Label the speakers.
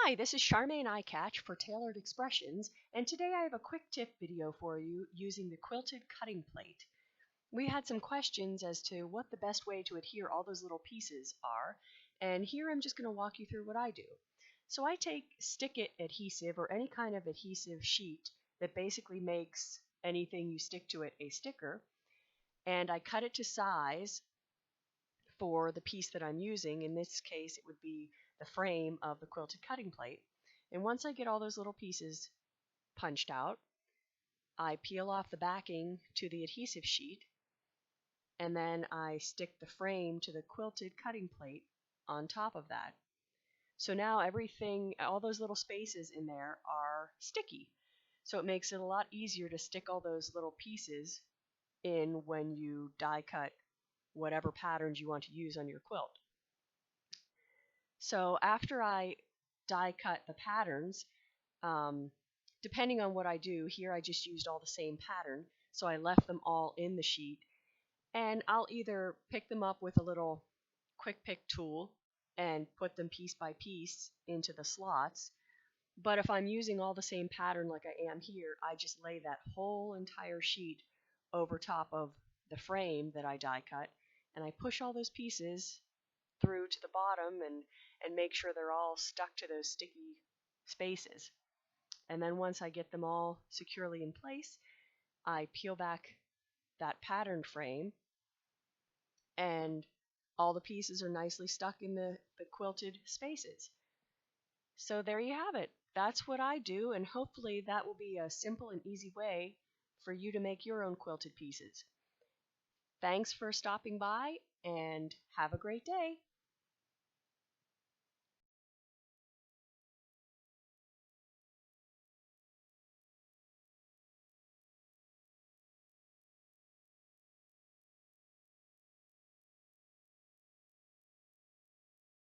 Speaker 1: Hi, this is Charmaine Ikach for Tailored Expressions, and today I have a quick tip video for you using the Quilted Cutting Plate. We had some questions as to what the best way to adhere all those little pieces are, and here I'm just going to walk you through what I do. So I take stick-it adhesive or any kind of adhesive sheet that basically makes anything you stick to it a sticker, and I cut it to size for the piece that I'm using. In this case, it would be the frame of the quilted cutting plate. And once I get all those little pieces punched out, I peel off the backing to the adhesive sheet, and then I stick the frame to the quilted cutting plate on top of that. So now everything, all those little spaces in there are sticky. So it makes it a lot easier to stick all those little pieces in when you die cut whatever patterns you want to use on your quilt. So after I die cut the patterns, depending on what I do, here I just used all the same pattern, so I left them all in the sheet, and I'll either pick them up with a little quick pick tool and put them piece by piece into the slots. But if I'm using all the same pattern like I am here, I just lay that whole entire sheet over top of the frame that I die cut, and I push all those pieces through to the bottom and make sure they're all stuck to those sticky spaces. And then once I get them all securely in place, I peel back that pattern frame, and all the pieces are nicely stuck in the quilted spaces. So there you have it. That's what I do, and hopefully that will be a simple and easy way for you to make your own quilted pieces. Thanks for stopping by, and have a great day.